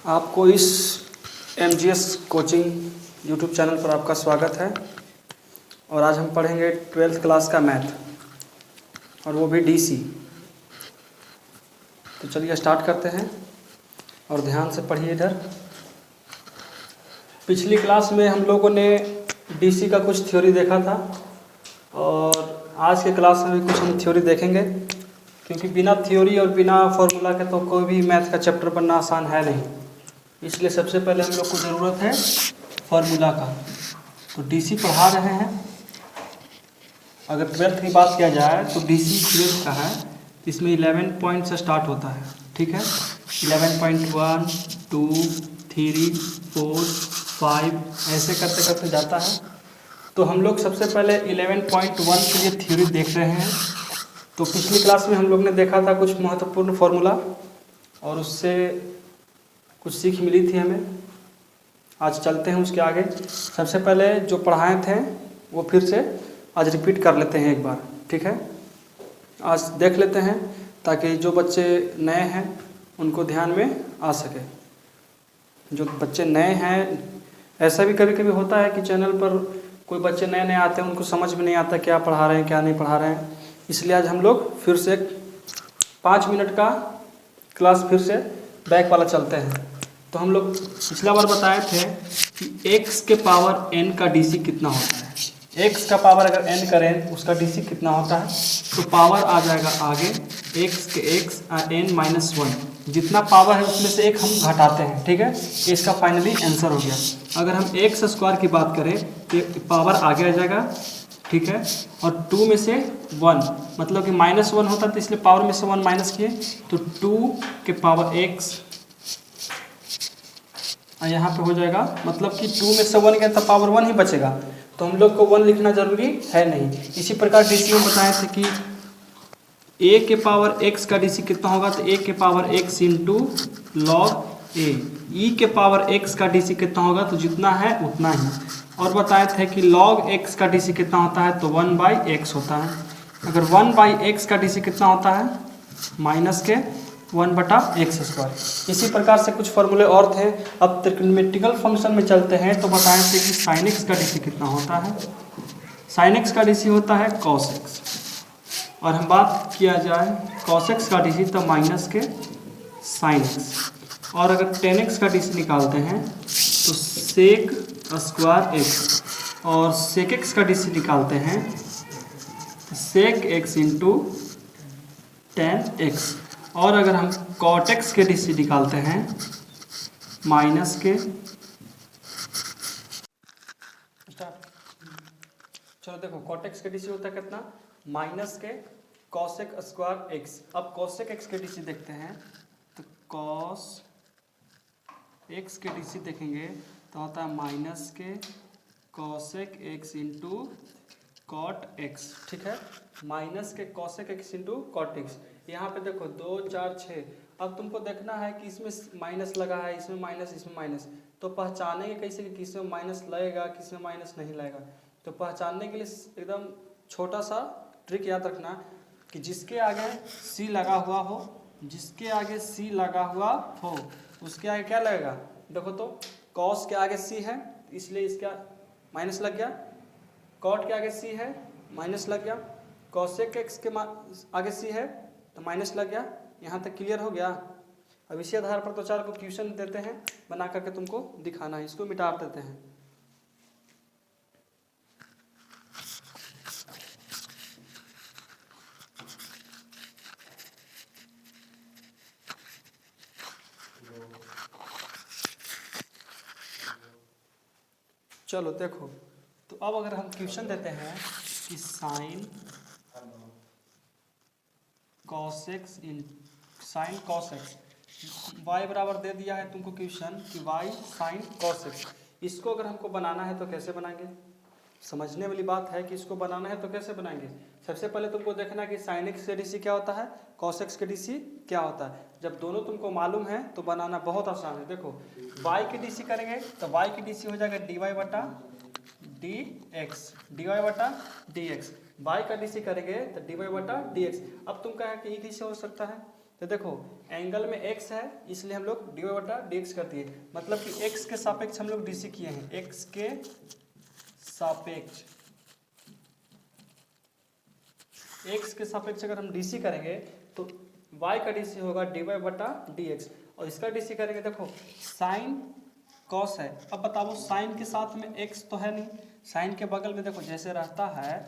आपको इस MGS coaching YouTube channel पर आपका स्वागत है। और आज हम पढ़ेंगे 12th क्लास का मैथ, और वो भी DC। तो चलिए स्टार्ट करते हैं और ध्यान से पढ़िए इधर। पिछली क्लास में हम लोगों ने DC का कुछ थ्योरी देखा था, और आज के क्लास में भी कुछ हम थ्योरी देखेंगे, क्योंकि बिना थ्योरी और बिना फॉर्मूला के तो कोई भी मैथ का चैप्टर पढ़ना आसान है नहीं। इसलिए सबसे पहले हम लोग को ज़रूरत है फार्मूला का। तो DC पढ़ा रहे हैं। अगर 12th की बात किया जाए तो DC 12th का है, इसमें 11 पॉइंट से स्टार्ट होता है। ठीक है, 11.1, 2, 3, 4, 5 ऐसे करते करते जाता है। तो हम लोग सबसे पहले 11.1 के लिए थ्योरी देख रहे हैं। तो पिछली क्लास में हम लोग ने देखा था कुछ महत्वपूर्ण फार्मूला, और उससे कुछ सीख मिली थी हमें। आज चलते हैं उसके आगे। सबसे पहले जो पढ़ाए थे वो फिर से आज रिपीट कर लेते हैं एक बार। ठीक है, आज देख लेते हैं ताकि जो बच्चे नए हैं उनको ध्यान में आ सके। जो बच्चे नए हैं, ऐसा भी कभी कभी होता है कि चैनल पर कोई बच्चे नए नए आते हैं, उनको समझ में नहीं आता क्या पढ़ा रहे हैं क्या नहीं पढ़ा रहे हैं। इसलिए आज हम लोग फिर से 5 मिनट का क्लास फिर से बैक वाला चलते हैं। तो हम लोग पिछला बार बताए थे कि x के पावर n का DC कितना होता है। x का पावर अगर n करें उसका DC कितना होता है, तो पावर आ जाएगा आगे x के x n-1। जितना पावर है उसमें से एक हम घटाते हैं। ठीक है, इसका फाइनली आंसर हो गया। अगर हम x स्क्वायर की बात करें तो पावर आगे आ जाएगा। ठीक है, और 2 में से 1 मतलब कि -1 होता है, तो इसलिए पावर में से 1 माइनस किए तो 2 के पावर x यहाँ पे हो जाएगा। मतलब कि 2 में से 1 गया तो पावर 1 ही बचेगा, तो हम लोग को 1 लिखना जरूरी है नहीं। इसी प्रकार DC में बताए थे कि a के पावर x का DC कितना होगा, तो a के power x into log a। e के पावर x का DC कितना होगा, तो जितना है उतना ही। और बताए थे कि log x का DC कितना होता है, तो 1/x होता है। अगर 1/x का DC कितना होता है, माइनस के 1/x स्क्वायर। इसी प्रकार से कुछ फॉर्मूले और थे। अब ट्रिग्नोमेट्रिकल फंक्शन में चलते हैं। तो बताए थे कि sin x का DC कितना होता है। sin x का DC होता है cos x। और हम बात किया जाए cos x का DC, तो माइनस के sin x। और अगर tan x का DC निकालते हैं तो sec स्क्वायर x। और sec x का DC निकालते हैं sec x into tan x। और अगर हम cot x के DC निकालते हैं माइनस के, चलो देखो cot x के DC होता है कितना, माइनस के cosec स्क्वायर x। अब cosec x के DC देखते हैं, तो cos x के DC देखेंगे तो होता है माइनस के cosec x into cot x। ठीक है, माइनस के cosec x into cot x। यहाँ पे देखो 2, 4, 6। अब तुमको देखना है कि इसमें माइनस लगा है, इसमें माइनस, इसमें माइनस। तो पहचानेंगे कैसे कि किसमें माइनस लगेगा किसमें माइनस नहीं लगेगा। तो पहचानने के लिए एकदम छोटा सा ट्रिक याद रखना कि जिसके आगे C लगा हुआ हो, जिसके आगे C लगा हुआ हो उसके आगे क्या लगेगा। देखो तो cos के आगे C है इसलिए इसका माइनस लग गया, cot के आगे C है माइनस लग गया, cosec x के आगे C है तो माइनस लग गया। यहाँ तक क्लियर हो गया। अब इसी आधार पर 2-4 को क्वेश्चन देते हैं, बना करके तुमको दिखाना है। इसको मिटा देते हैं। चलो देखो, तो अब अगर हम क्वेश्चन देते हैं कि साइन cos x इन साइन cos x, y बराबर दे दिया है तुमको क्वेश्चन कि y साइन cos x। इसको अगर हमको बनाना है तो कैसे बनाएंगे, समझने वाली बात है कि इसको बनाना है तो कैसे बनाएंगे। सबसे पहले तुमको देखना है कि sin x के DC क्या होता है, cos x के DC क्या होता है। जब दोनों तुमको मालूम है तो बनाना बहुत आसान है। देखो y के DC करेंगे तो y के DC हो जाएगा dy/dx, dy/dx। y का DC करेंगे तो dy/dx। अब तुम कहें कि ई कैसे हो सकता है, तो देखो एंगल में x है इसलिए हम लोग dy बटा dx कर दिए, मतलब कि x के सापेक्ष हम लोग डीसी किए हैं, x के सापेक्ष, x के सापेक्ष अगर हम डीसी करेंगे तो y का डीसी होगा dy बटा dx, और इसका डीसी करेंगे देखो साइन कॉस है। अब बताओ साइन के साथ में x तो है नहीं, साइन के बगल में देखो जैसे रहता है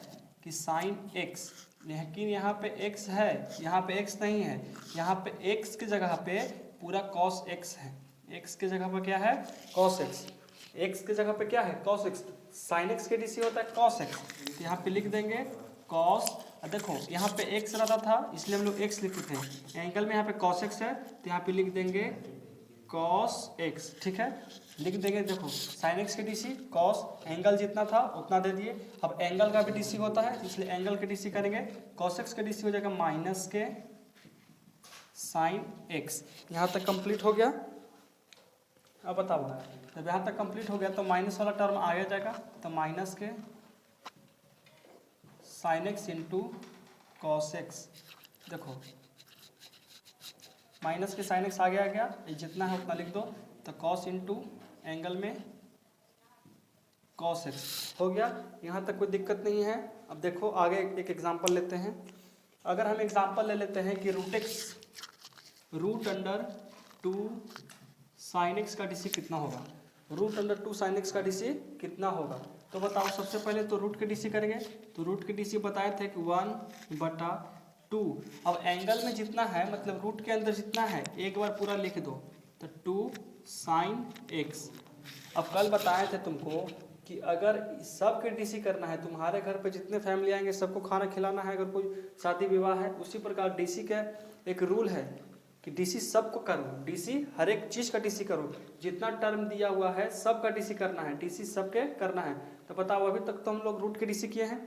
कि साइन x, लेकिन यहाँ पे x है, यहाँ पे x नहीं है, यहाँ पे x की जगह पे पूरा cos x है, x की जगह पर क्या है cos x, x की जगह पे क्या है cos x, sin x के डीसी होता है cos x, तो यहाँ पे लिख देंगे cos, देखो यहाँ पे x रहता था इसलिए हम लोग x लिखते थे, एंगल में यहाँ पे cos x है तो यहाँ पे लिख देंगे cos x, ठीक है लिख देंगे। देखो sin x के डीसी cos एंगल जितना था उतना दे दिए, अब एंगल का भी डीसी होता है इसलिए एंगल के डीसी करेंगे, cos x के डीसी हो जाएगा माइनस के sin x। यहाँ तक कंप्लीट हो गया। अब बताओ जब यहाँ तक कंप्लीट हो गया तो माइनस वाला टर्म आगे जाएगा, तो माइनस के sin x into cos x, देखो माइनस के sin x आगे आ गया, ये जितना है उतना लिख दो, तो cos इंटू एंगल में cos x हो गया। यहाँ तक कोई दिक्कत नहीं है। अब देखो आगे एक एग्जांपल लेते हैं। अगर हम एग्जांपल ले लेते हैं कि रूट अंडर 2 sin x का डीसी कितना होगा, रूट अंडर 2 sin x का डीसी कितना होगा, तो बताओ सबसे पहले तो रूट के डीसी करेंगे, तो रूट के डीसी बताए थे कि 1/2। अब एंगल में जितना है मतलब रूट के अंदर जितना है एक बार पूरा लिख दो, तो 2 sin x। अब कल बताए थे तुमको कि अगर सब के डीसी करना है, तुम्हारे घर पे जितने फैमिली आएंगे सबको खाना खिलाना है, अगर कोई शादी विवाह है, उसी प्रकार डीसी का एक रूल है कि डीसी सबको करो, डीसी हर एक चीज़ का डीसी करो, जितना टर्म दिया हुआ है सब का डीसी करना है, डीसी सबके करना है। तो बताओ अभी तक तो हम लोग रूट के डीसी किए हैं,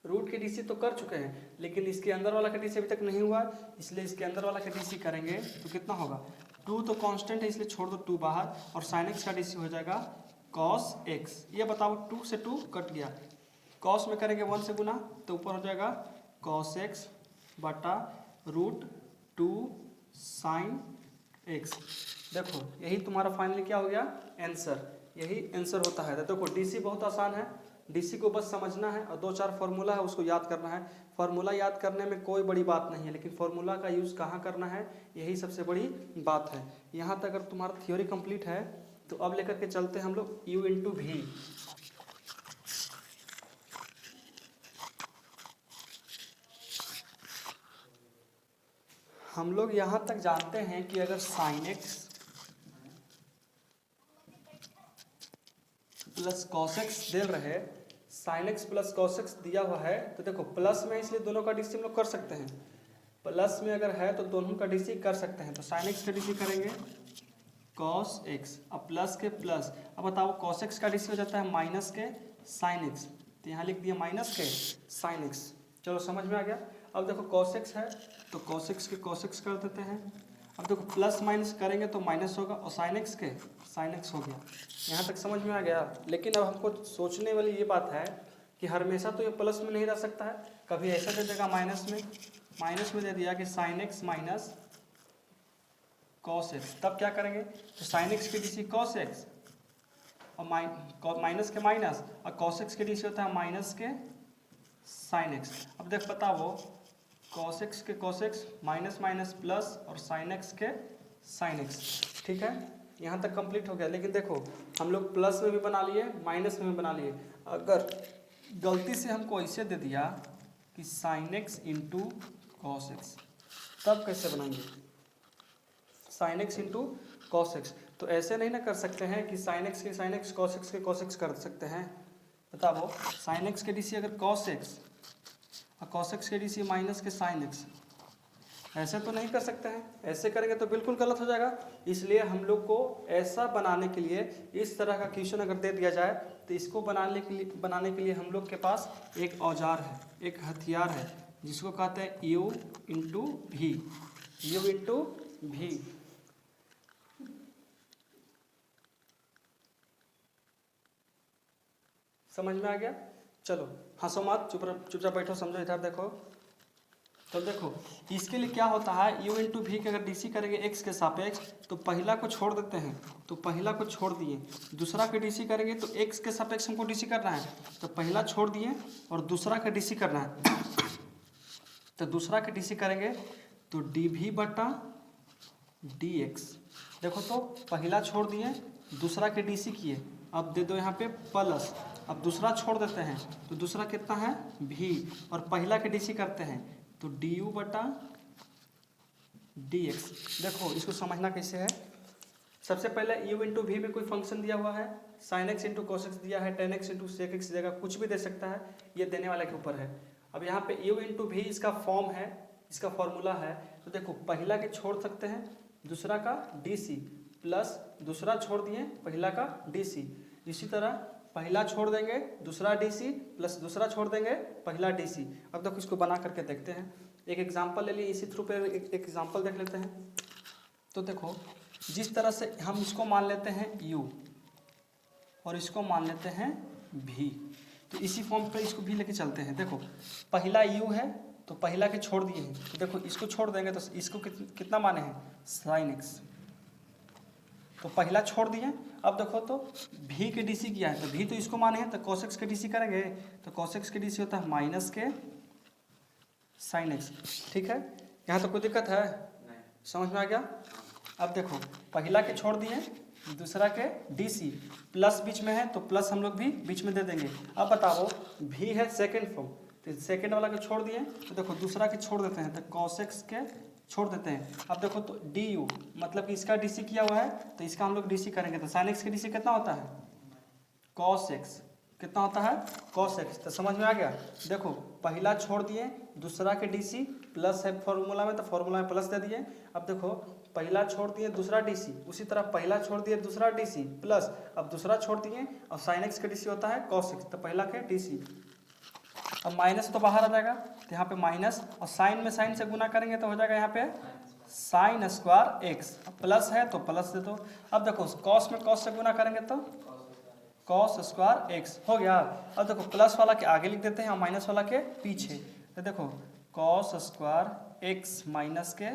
रूट के डीसी तो कर चुके हैं, लेकिन इसके अंदर वाला का डीसी अभी तक नहीं हुआ, इसलिए इसके अंदर वाला का डीसी करेंगे तो कितना होगा, 2 तो कांस्टेंट है इसलिए छोड़ दो 2 बाहर, और sin x का डीसी हो जाएगा cos x। ये बताओ 2 से 2 कट गया, cos में करेंगे 1 से गुना तो ऊपर हो जाएगा cos x बटा रूट 2 sin x। देखो यही तुम्हारा फाइनली क्या हो गया आंसर, यही आंसर होता है। तो देखो डीसी बहुत आसान है, डीसी को बस समझना है और 2-4 फार्मूला है उसको याद करना है। फार्मूला याद करने में कोई बड़ी बात नहीं है, लेकिन फार्मूला का यूज़ कहाँ करना है यही सबसे बड़ी बात है। यहाँ तक अगर तुम्हारा थ्योरी कंप्लीट है तो अब लेकर के चलते हैं हम लोग u इंटू भी। हम लोग यहाँ तक जानते हैं कि अगर sin x plus cos x दे रहे, sin x plus cos x दिया हुआ है, तो देखो प्लस में इसलिए दोनों का डीसी हम लोग कर सकते हैं, प्लस में अगर है तो दोनों का डीसी कर सकते हैं। तो sin x का डीसी करेंगे cos x, अब प्लस के प्लस, अब बताओ cos x का डीसी हो जाता है माइनस के sin x, तो यहाँ लिख दिया माइनस के sin x। चलो समझ में आ गया। अब देखो cos x है तो cos x के cos x कर देते हैं, अब देखो प्लस माइनस करेंगे तो माइनस होगा, और sin x के sin x हो गया। यहाँ तक समझ में आ गया। लेकिन अब हमको सोचने वाली ये बात है कि हमेशा तो ये प्लस में नहीं रह सकता है, कभी ऐसा दे देगा माइनस में दे दिया कि sin x minus cos x, तब क्या करेंगे, तो sin x के डीसी cos x और माइनस के माइनस, और cos x के डीसी होता है माइनस के sin x। अब देख बताओ cos x के cos x minus minus plus और sin x के sin x, ठीक है यहाँ तक कंप्लीट हो गया। लेकिन देखो हम लोग प्लस में भी बना लिए माइनस में भी बना लिए, अगर गलती से हमको ऐसे दे दिया कि sin x into cos x, तब कैसे बनाएंगे, sin x into cos x, तो ऐसे नहीं ना कर सकते हैं कि sin x के sin x cos x के cos x कर सकते हैं। बताओ sin x के डीसी अगर cos x और cos x के डीसी माइनस के sin x, ऐसे तो नहीं कर सकते हैं, ऐसे करेंगे तो बिल्कुल गलत हो जाएगा। इसलिए हम लोग को ऐसा बनाने के लिए, इस तरह का क्वेश्चन अगर दे दिया जाए तो इसको बनाने के लिए हम लोग के पास एक औजार है, एक हथियार है, जिसको कहते हैं u इंटू भी, u इंटू भी। समझ में आ गया। चलो हंसो मत, चुपचाप बैठो, समझो इधर देखो। तो देखो इसके लिए क्या होता है, यू इंटू भी के अगर डीसी करेंगे एक्स के सापेक्ष तो पहला को छोड़ देते हैं, तो पहला को छोड़ दिए, दूसरा के डीसी करेंगे तो एक्स के सापेक्ष हमको डीसी करना है, तो पहला छोड़ दिए और दूसरा के डीसी करना है। तो दूसरा के डीसी करेंगे तो डी भी बटा डी एक्स। देखो तो पहला छोड़ दिए, दूसरा के डीसी किए, अब दे दो यहाँ पे प्लस, अब दूसरा छोड़ देते हैं तो दूसरा कितना है भी, और पहला के डीसी करते हैं तो डी यू बटा डी एक्स। देखो इसको समझना कैसे है, सबसे पहले यू इंटू भी में कोई फंक्शन दिया हुआ है, sine x into cos x दिया है, tan x into sec x देगा, कुछ भी दे सकता है, ये देने वाले के ऊपर है। अब यहाँ पे यू इंटू भी इसका फॉर्म है, इसका फॉर्मूला है, तो देखो पहला के छोड़ सकते हैं, दूसरा का डी सी प्लस दूसरा छोड़ दिए पहला का डी सी, इसी तरह पहला छोड़ देंगे दूसरा डीसी प्लस दूसरा छोड़ देंगे पहला डीसी। अब देखो इसको बना करके देखते हैं, एक एग्जांपल ले लिए, इसी थ्रू पे एक एग्जांपल देख लेते हैं। तो देखो जिस तरह से हम इसको मान लेते हैं u और इसको मान लेते हैं v, तो इसी फॉर्म पे इसको भी लेके चलते हैं। देखो पहला u है तो पहला के छोड़ दिए हैं, तो देखो इसको छोड़ देंगे तो इसको कितना माने हैं साइन एक्स, तो पहला छोड़ दिए। अब देखो तो भी के डीसी किया है तो भी तो इसको माने हैं, तो cos x के डीसी करेंगे तो cos x के डीसी होता है माइनस के साइन एक्स। ठीक है, यहाँ तो कोई दिक्कत है नहीं, समझ में आ गया। अब देखो पहला के छोड़ दिए, दूसरा के डीसी प्लस बीच में है तो प्लस हम लोग भी बीच में दे देंगे। अब बताओ भी है सेकेंड फॉर्म, तो सेकेंड वाला के छोड़ दिए, तो देखो दूसरा के छोड़ देते हैं तो cos x के छोड़ देते हैं। अब देखो तो डी यू मतलब कि इसका डीसी किया हुआ है तो इसका हम लोग डीसी करेंगे, तो साइन एक्स के डीसी कितना होता है cos x, कितना होता है cos x। तो समझ में आ गया। देखो पहला छोड़ दिए, दूसरा के डीसी प्लस है फॉर्मूला में, तो फॉर्मूला में प्लस दे दिए। अब देखो पहला छोड़ दिए दूसरा डीसी, उसी तरह पहला छोड़ दिए दूसरा डीसी प्लस, अब दूसरा छोड़ दिए, अब साइन एक्स का डीसी होता है cos x, तो पहला के डीसी। अब माइनस तो बाहर आ जाएगा, तो यहाँ पे माइनस, और साइन में साइन से गुना करेंगे तो हो जाएगा यहाँ पे साइन स्क्वायर एक्स, प्लस है तो प्लस दे दो। अब देखो कॉस में कॉस से गुना करेंगे तो कॉस स्क्वायर एक्स हो गया। अब देखो प्लस वाला के आगे लिख देते हैं और माइनस वाला के पीछे, तो देखो कॉस स्क्वायर एक्स माइनस के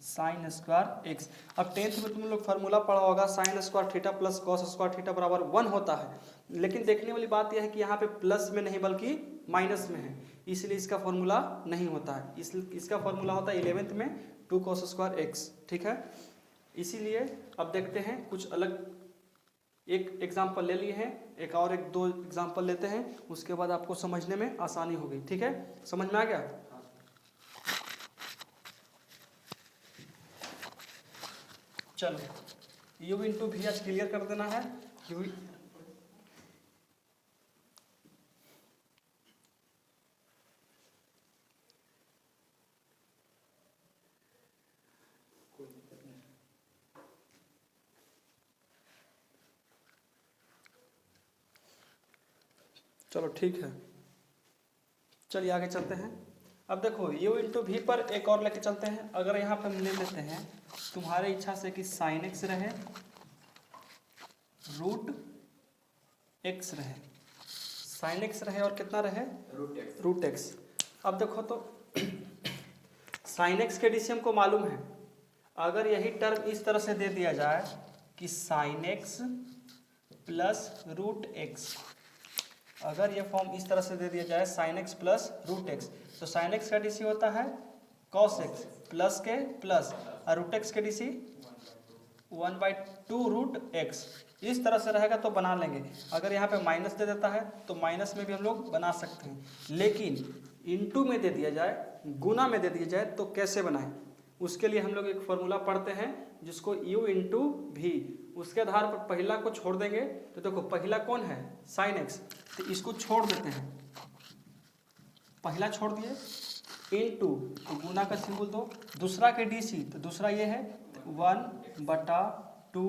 साइन स्क्वायर एक्स। अब 10th में तुम लोग फार्मूला पढ़ा होगा, sine square theta plus cos square theta बराबर 1 होता है, लेकिन देखने वाली बात यह है कि यहाँ पे प्लस में नहीं बल्कि माइनस में है, इसलिए इसका फॉर्मूला नहीं होता है, इसका फॉर्मूला होता है 11th में 2 cos स्क्वायर एक्स। ठीक है, इसीलिए अब देखते हैं कुछ अलग, एक एग्जाम्पल ले लिए हैं, एक और एक दो एग्जाम्पल लेते हैं, उसके बाद आपको समझने में आसानी होगी। ठीक है, समझ में आ गया। चलो यू इंटू भी आज क्लियर कर देना है। यू चलो ठीक है, चलिए आगे चलते हैं। अब देखो u इंटू भी पर एक और लेके चलते हैं। अगर यहाँ पर हम ले लेते हैं तुम्हारे इच्छा से कि साइन एक्स रहे रूट एक्स रहे, साइन एक्स रहे और कितना रहे रूट एक्स। अब देखो तो साइन एक्स के डीसी हमको मालूम है, अगर यही टर्म इस तरह से दे दिया जाए कि sine x plus root x, अगर ये फॉर्म इस तरह से दे दिया जाए sine x plus root x, तो साइन एक्स का डीसी होता है कॉस एक्स प्लस के प्लस, और रूट एक्स के डीसी 1/2 रूट एक्स। इस तरह से रहेगा तो बना लेंगे। अगर यहाँ पे माइनस दे देता है तो माइनस में भी हम लोग बना सकते हैं, लेकिन इनटू में दे दिया जाए, गुना में दे दिया जाए तो कैसे बनाएं, उसके लिए हम लोग एक फॉर्मूला पढ़ते हैं जिसको u इंटू भी, उसके आधार पर पहला को छोड़ देंगे। तो देखो पहला कौन है साइन एक्स, तो इसको छोड़ देते हैं, पहला छोड़ दिए, इनटू तो गुना का सिंबल दो, दूसरा के डीसी तो दूसरा ये है 1/2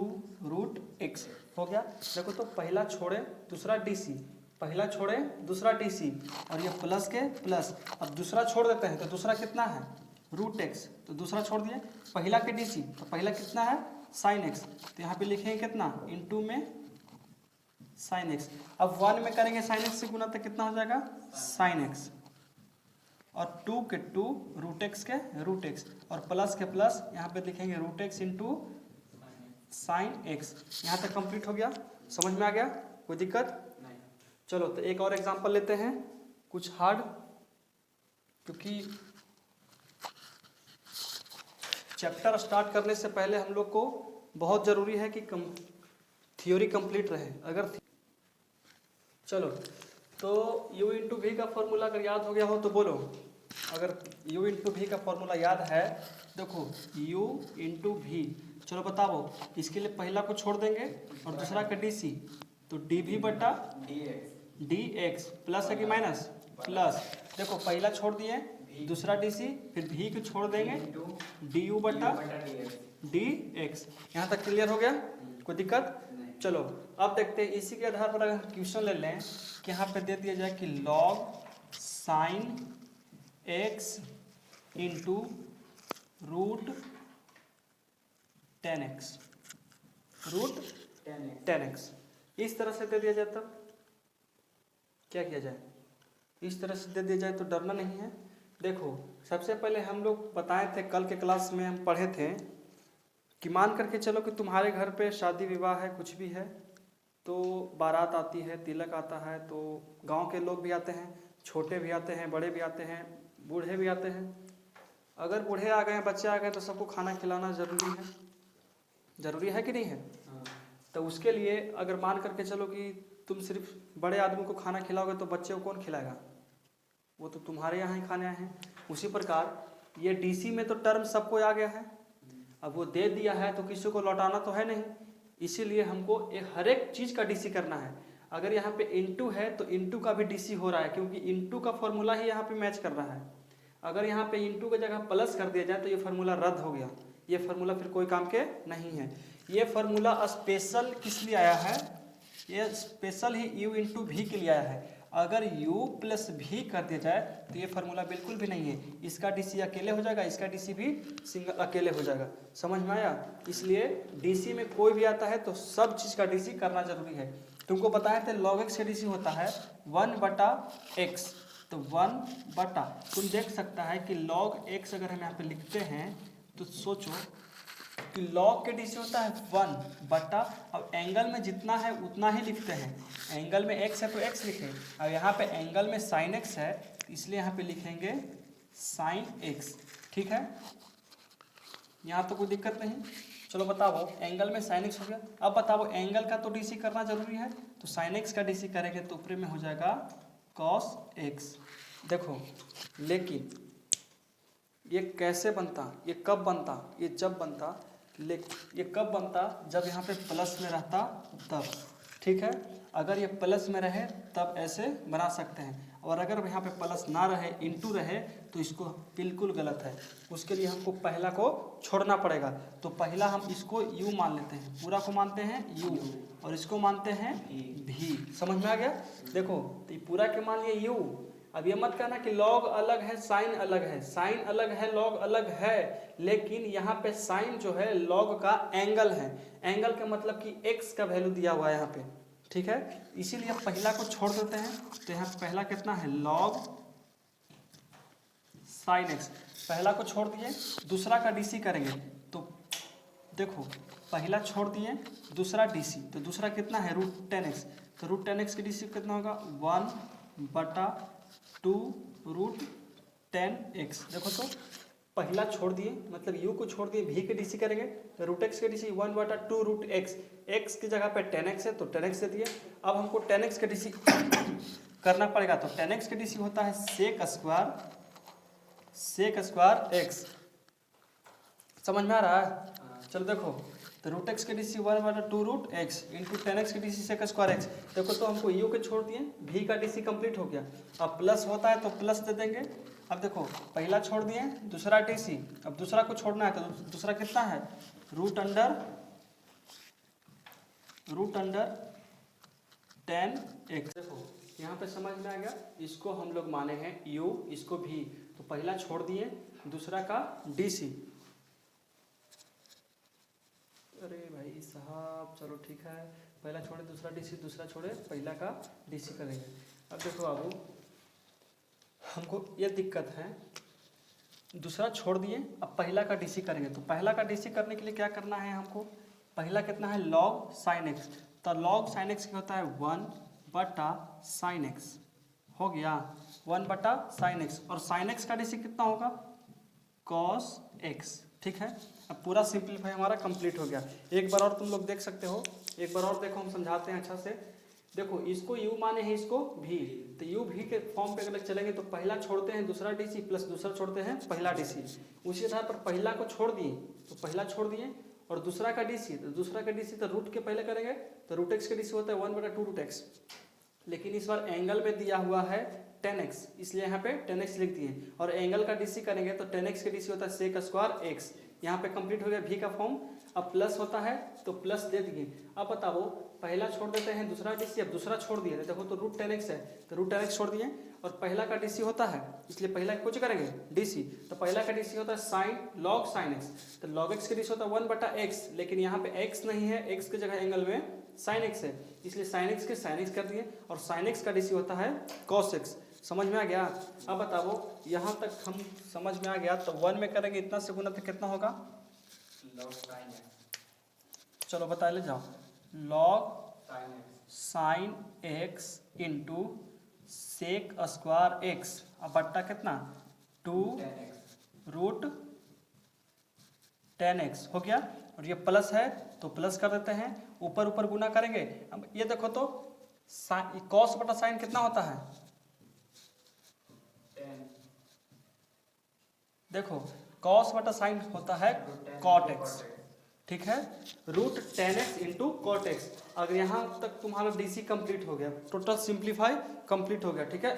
रूट एक्स हो गया। देखो तो पहला छोड़े दूसरा डीसी, पहला छोड़े दूसरा डीसी, और ये प्लस के प्लस, अब दूसरा छोड़ देते हैं तो दूसरा कितना है रूट एक्स, तो दूसरा छोड़ दिए, पहला के डीसी तो पहला कितना है साइन एक्स, तो यहाँ पे लिखेंगे कितना इनटू में साइन एक्स। अब 1 में करेंगे साइन एक्स से गुना तो कितना हो जाएगा साइन एक्स, और 2 के 2 रूट एक्स के रूट एक्स और प्लस के प्लस यहाँ पे लिखेंगे root x into sine x. यहाँ तक कंप्लीट हो गया, समझ में आ गया, कोई दिक्कत नहीं। चलो तो एक और एग्जांपल लेते हैं कुछ हार्ड, क्योंकि चैप्टर स्टार्ट करने से पहले हम लोग को बहुत ज़रूरी है कि थियोरी कंप्लीट रहे। अगर चलो तो u इंटू वी का फॉर्मूला अगर याद हो गया हो तो बोलो। अगर u इंटू वी का फॉर्मूला याद है, देखो u इंटू वी, चलो बताओ। इसके लिए पहला को छोड़ देंगे और दूसरा का डी सी, तो डी वी बटा डी एक्स प्लस है कि माइनस प्लस। देखो पहला छोड़ दिए, दूसरा डी सी, फिर भी को छोड़ देंगे डी यू बटा डी एक्स। यहाँ तक क्लियर हो गया, कोई दिक्कत? चलो अब देखते हैं इसी के आधार पर अगर क्वेश्चन ले लें कि यहाँ पे दे दिया जाए कि log sine x into root 10x, root 10x इस तरह से दे दिया जाए, तब क्या किया जाए? इस तरह से दे दिया जाए तो डरना नहीं है। देखो सबसे पहले हम लोग बताए थे, कल के क्लास में हम पढ़े थे कि मान करके चलो कि तुम्हारे घर पे शादी विवाह है, कुछ भी है, तो बारात आती है, तिलक आता है, तो गांव के लोग भी आते हैं, छोटे भी आते हैं, बड़े भी आते हैं, बूढ़े भी आते हैं। अगर बूढ़े आ गए, बच्चे आ गए, तो सबको खाना खिलाना ज़रूरी है कि नहीं है? तो उसके लिए अगर मान करके चलो कि तुम सिर्फ बड़े आदमी को खाना खिलाओगे तो बच्चे को कौन खिलाएगा? वो तो तुम्हारे यहाँ ही खाने आए हैं। उसी प्रकार ये डीसी में तो टर्म सबको आ गया है, अब वो दे दिया है तो किसी को लौटाना तो है नहीं, इसीलिए हमको हर एक चीज़ का डीसी करना है। अगर यहाँ पे इनटू है तो इनटू का भी डीसी हो रहा है, क्योंकि इनटू का फॉर्मूला ही यहाँ पे मैच कर रहा है। अगर यहाँ पे इनटू की जगह प्लस कर दिया जाए तो ये फार्मूला रद्द हो गया, ये फार्मूला फिर कोई काम के नहीं है। ये फार्मूला स्पेशल किस लिए आया है? ये स्पेशल ही u इंटू वी के लिए आया है। अगर u प्लस भी कर दिया जाए तो ये फार्मूला बिल्कुल भी नहीं है, इसका डीसी अकेले हो जाएगा, इसका डीसी भी सिंगल अकेले हो जाएगा। समझ में आया? इसलिए डीसी में कोई भी आता है तो सब चीज़ का डीसी करना जरूरी है। तुमको बताए थे लॉग एक्स का डीसी होता है 1/x, तो 1/, तुम देख सकता है कि log x अगर हम यहाँ पे लिखते हैं तो सोचो कि log के डीसी होता है 1/, अब एंगल में जितना है उतना ही लिखते हैं। एंगल में x है तो x लिखें, अब यहाँ पे एंगल में sin x है इसलिए यहाँ पे लिखेंगे sin x। ठीक है, यहाँ तो कोई दिक्कत नहीं। चलो बताओ, एंगल में sin x हो गया। अब बताओ एंगल का तो डीसी करना जरूरी है, तो sin x का डीसी करेंगे तो ऊपर में हो जाएगा cos x। देखो लेकिन ये कैसे बनता, ये कब बनता? ये जब बनता, ये कब बनता? जब यहाँ पे प्लस में रहता तब। ठीक है, अगर ये प्लस में रहे तब ऐसे बना सकते हैं, और अगर यहाँ पे प्लस ना रहे, इनटू रहे, तो इसको बिल्कुल गलत है। उसके लिए हमको पहला को छोड़ना पड़ेगा। तो पहला हम इसको u मान लेते हैं, पूरा को मानते हैं u और इसको मानते हैं v। समझ में आ गया? देखो तो ये पूरा के मान लिए u। अब ये मत कहना कि लॉग अलग है साइन अलग है, साइन अलग है लॉग अलग है, लेकिन यहाँ पे साइन जो है लॉग का एंगल है। एंगल का मतलब कि x का वैल्यू दिया हुआ है यहाँ पे। ठीक है, इसीलिए पहला को छोड़ देते हैं, तो यहाँ पहला कितना है लॉग साइन एक्स, पहला को छोड़ दिए, दूसरा का डीसी करेंगे तो देखो पहला छोड़ दिए, दूसरा डीसी, तो दूसरा कितना है रूट 10x, तो रूट 10x की डीसी कितना होगा 1/2 रूट 10x। देखो तो पहला छोड़ दिए मतलब u को छोड़ दिए, v के डीसी करेंगे तो रूट x के डीसी 1/2 रूट x, x की जगह पे 10x है तो 10x दे दिए। अब हमको 10x के डीसी करना पड़ेगा, तो 10x के डीसी होता है सेक स्क्वायर x। समझ में आ रहा है? चलो देखो, तो रूट एक्स के DC 1/2 root x into 10x के डीसी सेक स्क्वायर एक्स। देखो तो हमको u के छोड़ दिए, v का डीसी कंप्लीट हो गया। अब प्लस होता है तो प्लस दे देंगे। अब देखो पहला छोड़ दिए, दूसरा डीसी, अब दूसरा को छोड़ना है तो दूसरा कितना है रूट अंडर 10x। देखो यहाँ पे समझ में आ गया, इसको हम लोग माने हैं u, इसको v, तो पहला छोड़ दिए, दूसरा का डीसी। अरे भाई साहब चलो ठीक है, पहला छोड़े दूसरा डीसी, दूसरा छोड़े पहला का डीसी करेंगे। अब देखो बाबू, हमको ये दिक्कत है, दूसरा छोड़ दिए, अब पहला का डीसी करेंगे। तो पहला का डीसी करने के लिए क्या करना है हमको, पहला कितना है log sin x, तो log sin x क्या होता है 1/sin x, हो गया 1/sin x, और sin x का डीसी कितना होगा cos x, ठीक है। अब पूरा सिंपलीफाई हमारा कंप्लीट हो गया। एक बार और तुम लोग देख सकते हो, एक बार और देखो, हम समझाते हैं अच्छा से। देखो इसको u माने हैं, इसको v, तो u v के फॉर्म पे अगर चलेंगे तो पहला छोड़ते हैं दूसरा डीसी प्लस दूसरा छोड़ते हैं पहला डीसी, उसी आधार पर पहला को छोड़ दिए तो पहला छोड़ दिए, और दूसरा का डीसी, तो दूसरा का डीसी तो रूट के पहले करेंगे तो रूट एक्स का डीसी होता है 1/2 रूट एक्स, लेकिन इस बार एंगल में दिया हुआ है 10x, इसलिए यहाँ पे 10x लिख दिए, और एंगल का डीसी करेंगे तो 10x का डीसी होता है सेक स्क्वायर x, यहाँ पे कंप्लीट हो गया v का फॉर्म। अब प्लस होता है तो प्लस दे दिए। अब बताओ पहला छोड़ देते हैं दूसरा डीसी, अब दूसरा छोड़ दिए, देखो तो रूट 10x है तो रूट 10x छोड़ दिए, और पहला का डीसी होता है इसलिए पहला कुछ करेंगे डीसी, तो पहला का डीसी होता है साइन लॉग साइन एक्स, तो लॉग एक्स का डीसी होता है 1/x, लेकिन यहाँ पे x नहीं है, x की जगह एंगल में साइन एक्स है, इसलिए साइन एक्स के साइन एक्स कर दिए, और साइन एक्स का डीसी होता है कॉस एक्स। समझ में आ गया। अब बताओ यहाँ तक हम समझ में आ गया, तो 1 में करेंगे इतना से गुना तो कितना होगा log sin x, चलो बता ले जाओ, log sine x into sec square x, अब बट्टा कितना 2 रूट 10x हो गया, और ये प्लस है तो प्लस कर देते हैं, ऊपर ऊपर गुना करेंगे। अब ये देखो तो कॉस बटा साइन कितना होता है, 10, देखो कॉस बटा साइन होता है कॉट एक्स, ठीक है, root 10x into cot x. अगर यहाँ तक तुम्हारा डीसी कंप्लीट हो गया, टोटल सिंप्लीफाई कंप्लीट हो गया, ठीक है।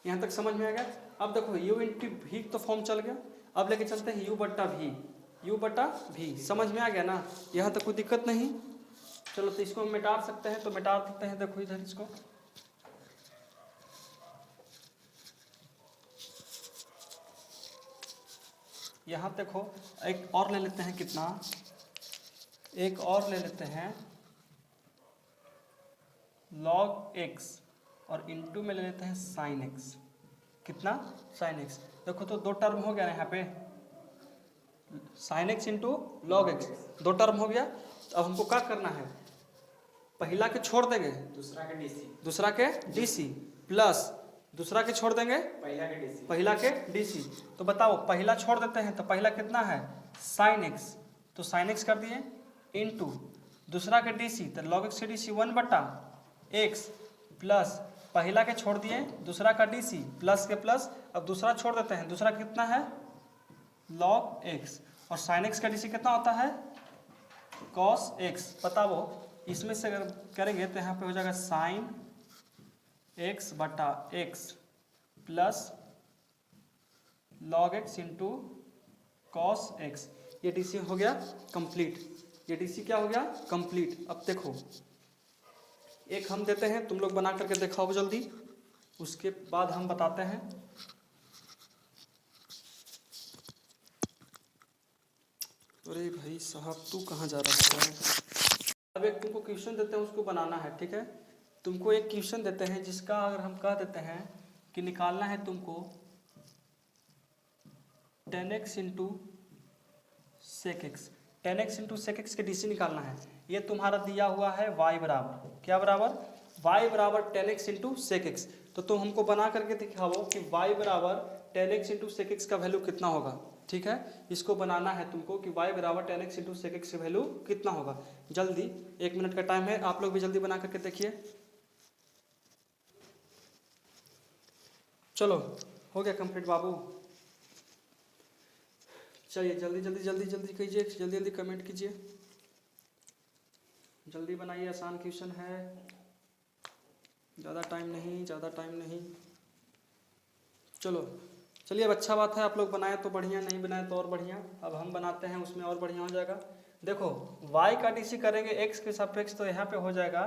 यहाँ तक समझ में आ गया। अब देखो u इंटू भी तो फॉर्म चल गया, अब लेके चलते हैं u बटा v, समझ में आ गया ना, यहाँ तक कोई दिक्कत नहीं। चलो तो इसको हम मिटा सकते हैं, तो मिटा सकते हैं, देखो इधर इसको, यहाँ देखो एक और ले लेते हैं, कितना एक और ले लेते हैं log x, और इंटू में ले लेते हैं sin x, कितना sin x, देखो तो दो टर्म हो गया ना यहाँ पे, sin x into log x, दो टर्म हो गया। अब हमको क्या करना है, पहला के छोड़ देंगे दूसरा के डीसी प्लस दूसरा के छोड़ देंगे पहला के डीसी, तो बताओ पहला छोड़ देते हैं तो पहला कितना है sin x, तो sin x कर दिए इंटू दूसरा के डीसी, तो log x के डीसी 1/x प्लस पहला के छोड़ दिए दूसरा का डीसी प्लस के प्लस, अब दूसरा छोड़ देते हैं, दूसरा कितना है log x, और sin x का डीसी कितना होता है cos x। बताओ इसमें से अगर करेंगे तो यहाँ पे हो जाएगा sin x बटा x plus log x into cos x, ये डीसी हो गया कंप्लीट, ये डीसी क्या हो गया कंप्लीट। अब देखो एक हम देते हैं, तुम लोग बना करके दिखाओ जल्दी, उसके बाद हम बताते हैं। अरे भाई साहब तू कहाँ जा रहा है। अब एक तुमको क्वेश्चन देते हैं, उसको बनाना है, ठीक है। तुमको एक क्वेश्चन देते हैं जिसका अगर हम कह देते हैं कि निकालना है तुमको 10x into sec x, 10x into sec x के डीसी निकालना है। ये तुम्हारा दिया हुआ है y बराबर क्या बराबर, y बराबर 10x इंटू सेक एक्स, तो तुम हमको बना करके दिखाओ कि y बराबर 10x इंटू सेक एक्स का वैल्यू कितना होगा, ठीक है। इसको बनाना है तुमको कि y बराबर 10x इंटू सेक एक्स का वैल्यू कितना होगा। जल्दी 1 मिनट का टाइम है, आप लोग भी जल्दी बना करके देखिए। चलो हो गया कंप्लीट बाबू, चलिए जल्दी जल्दी जल्दी जल्दी कीजिए, जल्दी जल्दी कमेंट कीजिए, जल्दी बनाइए, आसान क्वेश्चन है, ज़्यादा टाइम नहीं। चलो चलिए अब अच्छा बात है, आप लोग बनाए तो बढ़िया, नहीं बनाए तो और बढ़िया। अब हम बनाते हैं, उसमें और बढ़िया हो जाएगा। देखो y का डीसी करेंगे x के सापेक्ष, तो यहाँ पे हो जाएगा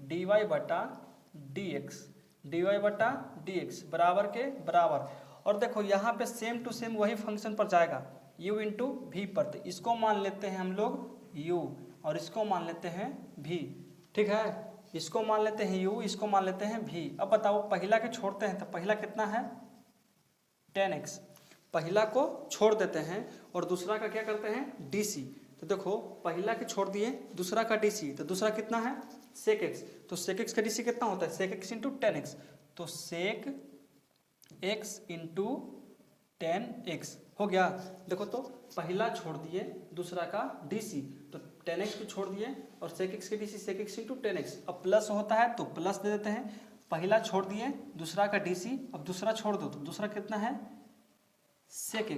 dy बटा dx बराबर के बराबर, और देखो यहाँ पे सेम टू सेम वही फंक्शन पर जाएगा u इंटू वी पर, तो इसको मान लेते हैं हम लोग u और इसको मान लेते हैं v, ठीक है। इसको मान लेते हैं u, इसको मान लेते हैं v। अब बताओ पहला के छोड़ते हैं तो पहला कितना है 10x, पहला को छोड़ देते हैं और दूसरा का क्या करते हैं dc। तो देखो पहला के छोड़ दिए, दूसरा का dc, तो दूसरा कितना है sec x, तो sec x का dc कितना होता है sec x इंटू 10x, तो sec x इंटू 10x हो गया। देखो तो पहला छोड़ दिए, दूसरा का dc, तो 10x को छोड़ दिए और sec x के dc sec x into 10x। अब प्लस होता है तो प्लस दे देते हैं, पहला छोड़ दिए दूसरा का dc, अब दूसरा छोड़ दो तो दूसरा कितना है sec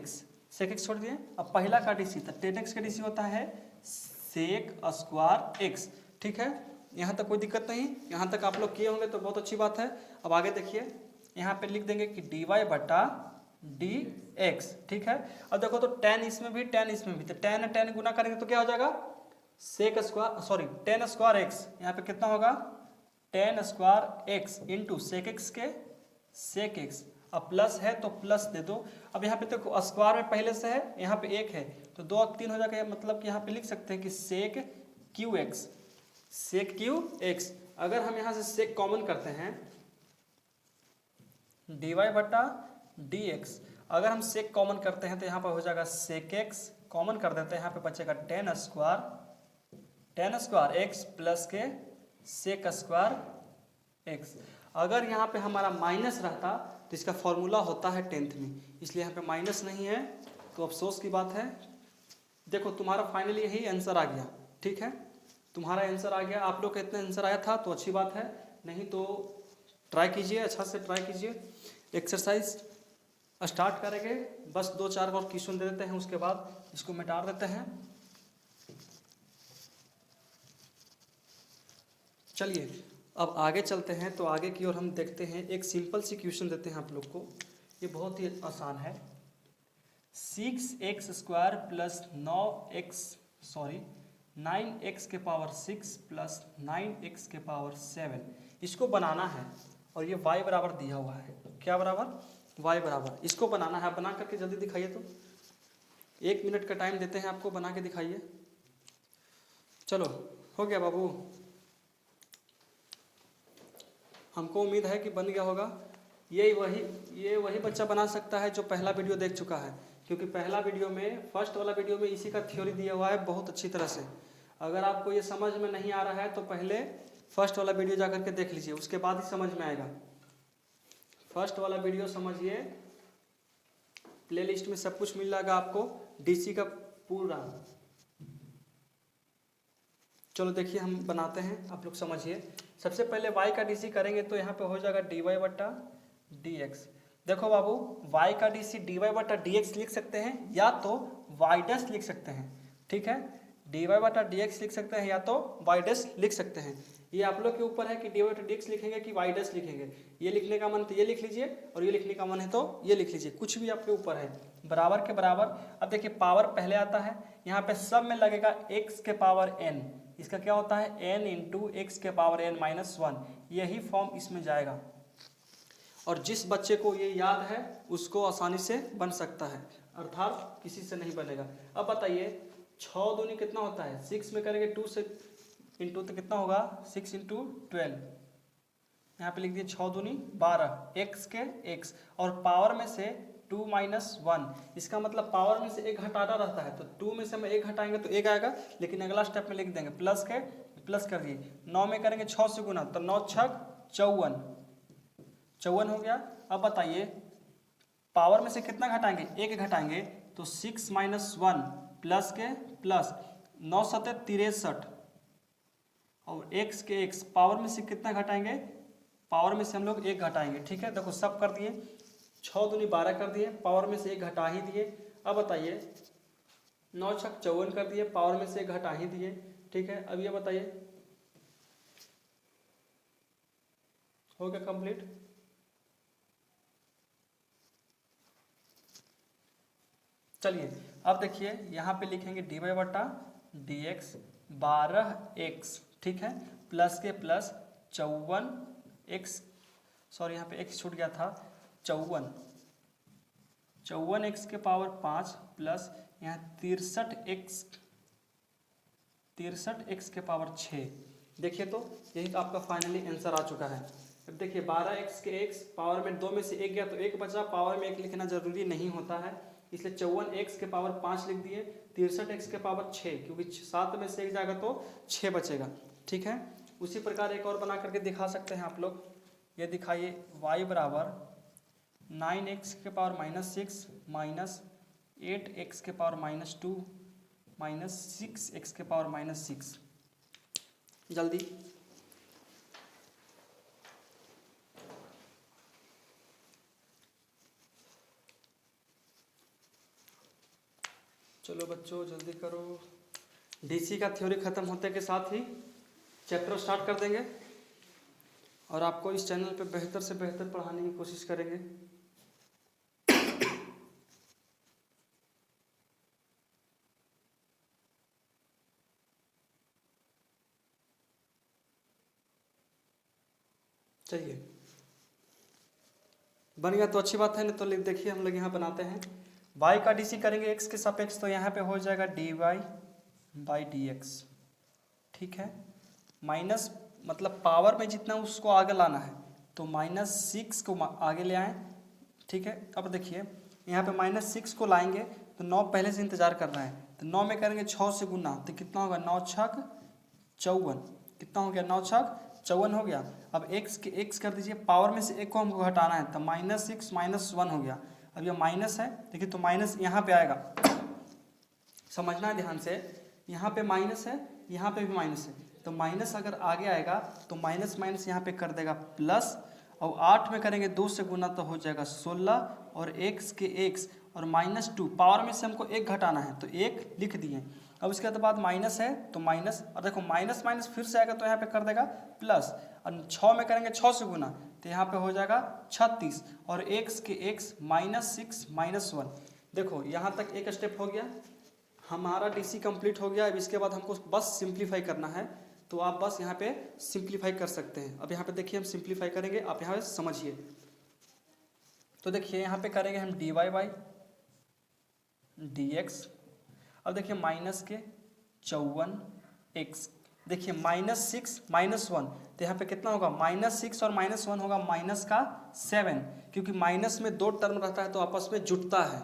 x छोड़ दिए, अब पहला का dc, तो 10x का dc होता है sec स्क्वायर x। ठीक है, यहाँ तक कोई दिक्कत नहीं, यहाँ तक आप लोग किए होंगे तो बहुत अच्छी बात है। अब आगे देखिए, यहाँ पे लिख देंगे कि dy बटा dx। ठीक है, अब देखो तो tan इसमें भी tan इसमें भी, तो tan गुना करेंगे तो क्या हो जाएगा sec square, sorry tan square x, यहाँ पे कितना होगा tan square x into sec x के sec x। अब प्लस है तो प्लस दे दो। अब यहाँ पे देखो स्क्वायर में पहले से है, यहाँ पे एक है तो 2 और 3 हो जाएगा, मतलब कि यहाँ पे लिख सकते हैं कि sec qx, sec qx। अगर हम यहाँ से sec कॉमन करते हैं dy बटा dx, अगर हम sec कॉमन करते हैं तो यहाँ पर हो जाएगा sec x, कॉमन कर देते हैं यहाँ पे बचेगा tan स्क्वायर x प्लस के sec स्क्वायर x। अगर यहाँ पे हमारा माइनस रहता तो इसका फॉर्मूला होता है 10th में, इसलिए यहाँ पे माइनस नहीं है तो अफसोस की बात है। देखो तुम्हारा फाइनली यही आंसर आ गया। ठीक है, तुम्हारा आंसर आ गया, आप लोग का इतना आंसर आया था तो अच्छी बात है, नहीं तो ट्राई कीजिए, अच्छा से ट्राई कीजिए। एक्सरसाइज स्टार्ट करेंगे, बस 2-4 और क्वेश्चन दे देते हैं, उसके बाद इसको मिटा देते हैं। चलिए अब आगे चलते हैं, तो आगे की ओर हम देखते हैं। एक सिंपल सी क्वेश्चन देते हैं आप लोग को, ये बहुत ही आसान है। 6x स्क्वायर प्लस 9x के पावर 6 प्लस 9x के पावर 7, इसको बनाना है और ये y बराबर दिया हुआ है। क्या बराबर y बराबर, इसको बनाना है। बना करके जल्दी दिखाइए, तो 1 मिनट का टाइम देते हैं आपको, बना के दिखाइए। चलो हो गया बाबू, हमको उम्मीद है कि बन गया होगा। ये वही बच्चा बना सकता है जो पहला वीडियो देख चुका है, क्योंकि पहला वीडियो में, फर्स्ट वाला वीडियो में इसी का थ्योरी दिया हुआ है बहुत अच्छी तरह से। अगर आपको ये समझ में नहीं आ रहा है तो पहले फर्स्ट वाला वीडियो जा करके देख लीजिए, उसके बाद ही समझ में आएगा। फर्स्ट वाला वीडियो समझिए, प्लेलिस्ट में सब कुछ मिल जाएगा आपको, डीसी का पूरा। चलो देखिए हम बनाते हैं, आप लोग समझिए। सबसे पहले y का dc करेंगे तो यहाँ पे हो जाएगा dy बटा dx। देखो बाबू, y का dc dy बटा dx लिख सकते हैं, या तो y डैश लिख सकते हैं। ठीक है, dy बटा dx लिख सकते हैं या तो y डैश लिख सकते हैं। ये आप लोग के ऊपर है कि dy बटा dx लिखेंगे कि y डैश लिखेंगे। ये लिखने का मन तो ये लिख लीजिए, और ये लिखने का मन है तो ये लिख लीजिए, कुछ भी आपके ऊपर है। बराबर के बराबर। अब देखिए पावर पहले आता है, यहाँ पे सब में लगेगा x के पावर n, इसका क्या होता है n इंटू एक्स के पावर n माइनस 1, यही फॉर्म इसमें जाएगा। और जिस बच्चे को ये याद है उसको आसानी से बन सकता है, अर्थात किसी से नहीं बनेगा। अब बताइए 6 दूनी कितना होता है, 6 में करेंगे 2 से इंटू तो कितना होगा 6 इंटू 12, यहाँ पे लिख दिए 6 दूनी 12, एक्स के एक्स, और पावर में से 2 माइनस 1, इसका मतलब पावर में से एक घटाना रहता है, तो 2 में से हम एक हटाएंगे तो एक आएगा, लेकिन अगला स्टेप में लिख देंगे प्लस के, प्लस कर दिए। 9 में करेंगे 6 से गुना, तो 9 छक 54 हो गया। अब बताइए पावर में से कितना घटाएंगे, एक घटाएंगे, तो 6 माइनस 1 प्लस के प्लस, 9 सते 63, और एक्स के एक्स, पावर में से कितना घटाएंगे, पावर में से हम लोग एक घटाएंगे। ठीक है, देखो सब कर दिए, 6 दूनी 12 कर दिए, पावर में से एक घटा ही दिए। अब बताइए 9 छक 54 कर दिए, पावर में से एक घटा ही दिए। ठीक है, अब ये बताइए हो गया कंप्लीट। चलिए अब देखिए यहाँ पे लिखेंगे dy बटा dx 12x, ठीक है, प्लस के प्लस 54x, सॉरी यहाँ पे x छूट गया था, 54x के पावर 5 प्लस यहाँ 63x के पावर 6, देखिए तो यही तो आपका फाइनली आंसर आ चुका है। अब देखिए 12x के x पावर में 2 में से 1 गया तो 1 बचा, पावर में 1 लिखना जरूरी नहीं होता है, इसलिए 54x के पावर 5 लिख दिए। 63x के पावर 6, क्योंकि 7 में से 1 जाएगा तो 6 बचेगा। ठीक है, उसी प्रकार एक और बना करके दिखा सकते हैं आप लोग। ये दिखाइए y बराबर 9x के पावर -6 माइनस 8x के पावर -2 माइनस 6x के पावर -6। जल्दी चलो बच्चों जल्दी करो। डीसी का थ्योरी ख़त्म होते के साथ ही चैप्टर स्टार्ट कर देंगे और आपको इस चैनल पे बेहतर से बेहतर पढ़ाने की कोशिश करेंगे। चलिए बन गया तो अच्छी बात है, नहीं तो देखिए हम लोग यहाँ बनाते हैं। y का डीसी करेंगे x के सापेक्ष, तो यहाँ पे हो जाएगा dy/dx। ठीक है, माइनस मतलब पावर में जितना उसको आगे लाना है, तो -6 को आगे ले आएँ। ठीक है, अब देखिए यहाँ पे -6 को लाएंगे तो 9 पहले से इंतजार कर रहे हैं, तो 9 में करेंगे 6 से गुना, तो कितना होगा 9 छक 54। कितना हो गया 9 छक 54 हो गया। अब x कर दीजिए, पावर में से एक को हमको घटाना है, तो -6 -1 हो गया। अब ये माइनस है, देखिए तो माइनस यहाँ पे आएगा, समझना है ध्यान से, यहाँ पे माइनस है, यहाँ पे भी माइनस है, तो माइनस अगर आगे आएगा तो माइनस माइनस यहाँ पे कर देगा प्लस, और 8 में करेंगे 2 से गुना तो हो जाएगा 16, और x के x और -2 पावर में से हमको 1 घटाना है तो 1 लिख दिए। अब उसके बाद माइनस है तो माइनस, और देखो माइनस माइनस फिर से आएगा तो यहाँ पे कर देगा प्लस, और 6 में करेंगे 6 से गुना तो यहाँ पे हो जाएगा 36, और x के x -6 -1। देखो यहाँ तक एक स्टेप हो गया, हमारा डीसी कंप्लीट हो गया। अब इसके बाद हमको बस सिंप्लीफाई करना है, तो आप बस यहाँ पे सिंप्लीफाई कर सकते हैं। अब यहाँ पे देखिए हम सिंप्लीफाई करेंगे, आप यहाँ पे समझिए। तो देखिए यहाँ पे करेंगे हम dy/dx। अब देखिए माइनस के 54x, देखिए -6 -1, तो यहाँ पे कितना होगा -6 और -1 होगा -7, क्योंकि माइनस में 2 टर्म रहता है तो आपस में जुटता है।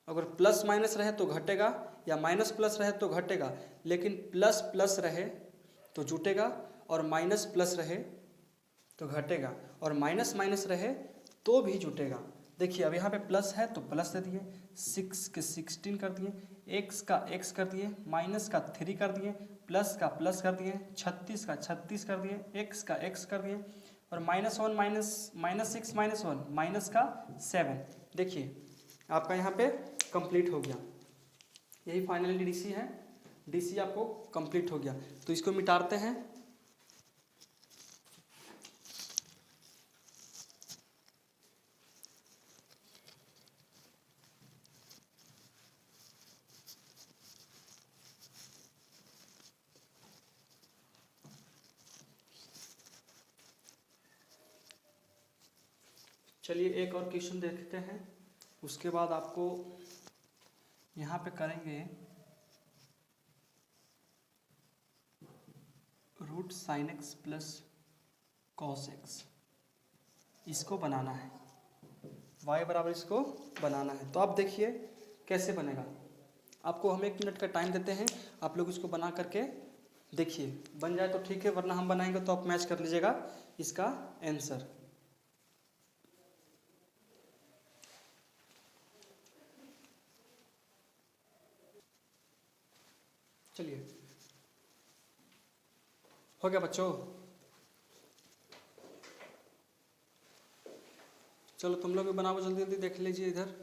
अगर प्लस माइनस रहे तो घटेगा, या माइनस प्लस रहे तो घटेगा, लेकिन प्लस प्लस रहे तो जुटेगा, और माइनस प्लस रहे तो घटेगा, और माइनस माइनस रहे तो भी जुटेगा। देखिए अब यहाँ पे प्लस है तो प्लस दे दिए, 6 के 16 कर दिए, x का x कर दिए, माइनस का 3 कर दिए, प्लस का प्लस कर दिए, 36 का 36 कर दिए, x का x कर दिए, और -1 -6 -1 माइनस का 7। देखिए आपका यहाँ पे कंप्लीट हो गया, यही फाइनली डीसी है, डीसी आपको कंप्लीट हो गया। तो इसको मिटाते हैं। चलिए एक और क्वेश्चन देखते हैं, उसके बाद आपको यहाँ पे करेंगे √sin x plus cos x, इसको बनाना है, y बराबर इसको बनाना है। तो आप देखिए कैसे बनेगा, आपको हम 1 मिनट का टाइम देते हैं, आप लोग इसको बना करके देखिए, बन जाए तो ठीक है, वरना हम बनाएंगे तो आप मैच कर लीजिएगा इसका आंसर। चलिए हो गया बच्चों, चलो तुम लोग भी बनाओ, जल्दी जल्दी देख लीजिए इधर।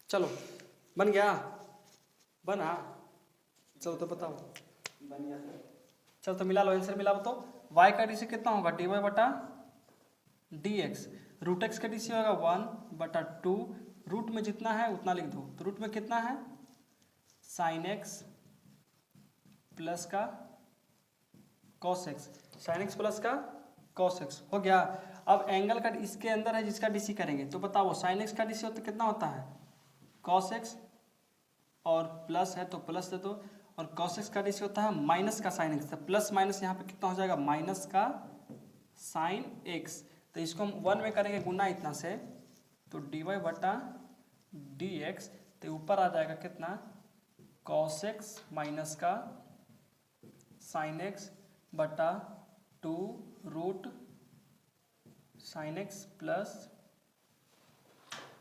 चलो बन गया, बना, चलो तो बताओ बन गया सर। चलो तो मिला लो, आंसर मिला। तो y का डीसी कितना होगा dy/dx, √x का डीसी होगा 1/2, रूट में जितना है उतना लिख दो, तो रूट में कितना है sin x प्लस का cos x, sign x plus का कॉस एक्स हो गया। अब एंगल का इसके अंदर है जिसका डीसी करेंगे, तो बताओ साइन एक्स का डीसी होता कितना होता है कॉस एक्स, और प्लस है तो प्लस दे दो, और कॉस एक्स का डीसी होता है माइनस का साइन एक्स, तो प्लस माइनस यहाँ पे कितना हो जाएगा माइनस का साइन एक्स। तो इसको हम 1 में करेंगे गुना इतना से, तो डी वाई बटा डी एक्स, तो ऊपर आ जाएगा कितना कॉस एक्स माइनस का साइन एक्स बटा 2 root sine x plus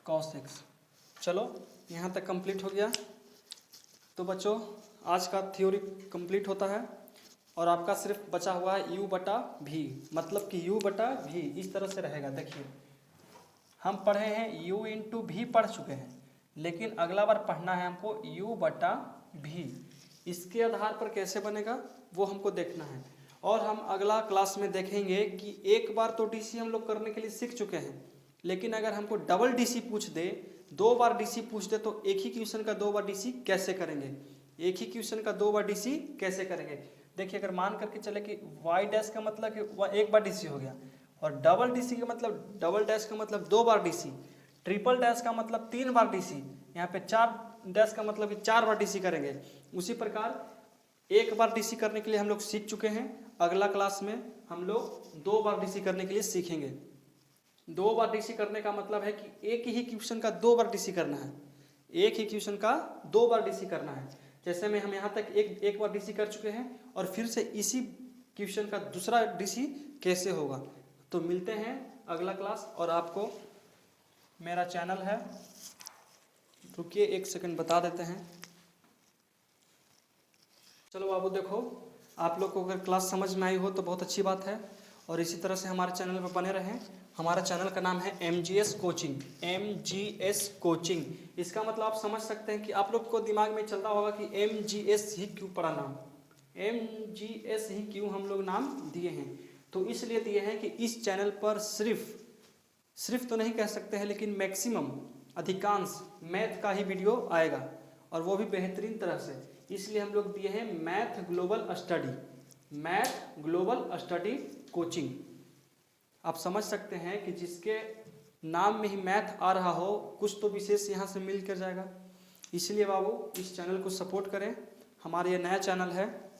cos x. चलो यहाँ तक कंप्लीट हो गया। तो बच्चों आज का थ्योरी कंप्लीट होता है और आपका सिर्फ बचा हुआ है u बटा v, मतलब कि u बटा v इस तरह से रहेगा। देखिए हम पढ़े हैं u इंटू v पढ़ चुके हैं, लेकिन अगला बार पढ़ना है हमको u बटा v। इसके आधार पर कैसे बनेगा वो हमको देखना है, और हम अगला क्लास में देखेंगे कि एक बार तो डीसी हम लोग करने के लिए सीख चुके हैं, लेकिन अगर हमको डबल डीसी पूछ दे, 2 बार डीसी पूछ दे, तो एक ही क्वेश्चन का 2 बार डीसी कैसे करेंगे, एक ही क्वेश्चन का 2 बार डीसी कैसे करेंगे। देखिए अगर मान करके चले कि वाई डैश का मतलब कि 1 बार डीसी हो गया, और डबल डीसी का मतलब डबल डैश का मतलब 2 बार डीसी, ट्रिपल डैश का मतलब 3 बार डीसी, यहाँ पे 4 डैश का मतलब कि 4 बार डीसी करेंगे। उसी प्रकार 1 बार डीसी करने के लिए हम लोग सीख चुके हैं, अगला क्लास में हम लोग 2 बार डीसी करने के लिए सीखेंगे। 2 बार डीसी करने का मतलब है कि एक ही क्वेश्चन का 2 बार डीसी करना है, एक ही क्वेश्चन का 2 बार डीसी करना है। जैसे में हम यहाँ तक एक बार डीसी कर चुके हैं, और फिर से इसी क्वेश्चन का दूसरा डीसी कैसे होगा। तो मिलते हैं अगला क्लास। और आपको मेरा चैनल है, रुकिए 1 सेकंड बता देते हैं। चलो बाबू देखो, आप लोग को अगर क्लास समझ में आई हो तो बहुत अच्छी बात है, और इसी तरह से हमारे चैनल पर बने रहें। हमारा चैनल का नाम है MGS कोचिंग, MGS कोचिंग। इसका मतलब आप समझ सकते हैं कि आप लोग को दिमाग में चलता होगा कि MGS ही क्यों पड़ा नाम, MGS ही क्यों हम लोग नाम दिए हैं। तो इसलिए दिए हैं कि इस चैनल पर सिर्फ तो नहीं कह सकते हैं, लेकिन मैक्सिमम अधिकांश मैथ का ही वीडियो आएगा, और वो भी बेहतरीन तरह से। इसलिए हम लोग दिए हैं मैथ ग्लोबल स्टडी कोचिंग। आप समझ सकते हैं कि जिसके नाम में ही मैथ आ रहा हो, कुछ तो विशेष यहाँ से मिल कर जाएगा। इसलिए बाबू इस चैनल को सपोर्ट करें, हमारा ये नया चैनल है,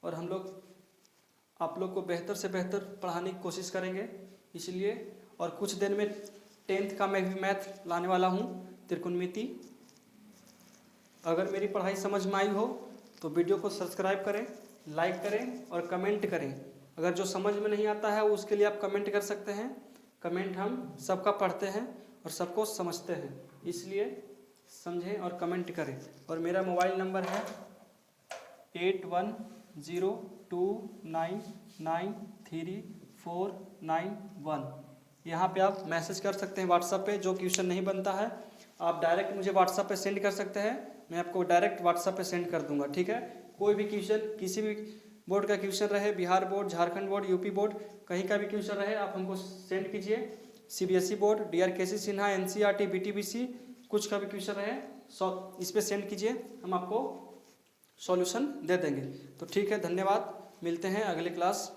और हम लोग आप लोग को बेहतर से बेहतर पढ़ाने की कोशिश करेंगे। इसलिए और कुछ दिन में 10th का मैं भी मैथ लाने वाला हूँ, त्रिकोणमिति। अगर मेरी पढ़ाई समझ में आई हो तो वीडियो को सब्सक्राइब करें, लाइक करें और कमेंट करें। अगर जो समझ में नहीं आता है उसके लिए आप कमेंट कर सकते हैं। कमेंट हम सबका पढ़ते हैं और सबको समझते हैं, इसलिए समझें और कमेंट करें। और मेरा मोबाइल नंबर है 8102993491। यहाँ पे आप मैसेज कर सकते हैं व्हाट्सएप पे। जो क्वेश्चन नहीं बनता है आप डायरेक्ट मुझे व्हाट्सएप पे सेंड कर सकते हैं, मैं आपको डायरेक्ट व्हाट्सएप पे सेंड कर दूंगा, ठीक है। कोई भी क्वेश्चन, किसी भी बोर्ड का क्वेश्चन रहे, Bihar board, Jharkhand board, UP board, कहीं का भी क्वेश्चन रहे, आप हमको सेंड कीजिए। CBSE board, DRKC Sinha, NCERT, BTBC, कुछ का भी क्वेश्चन रहे इस पर सेंड कीजिए, हम आपको सॉल्यूशन दे देंगे। तो ठीक है, धन्यवाद, मिलते हैं अगले क्लास।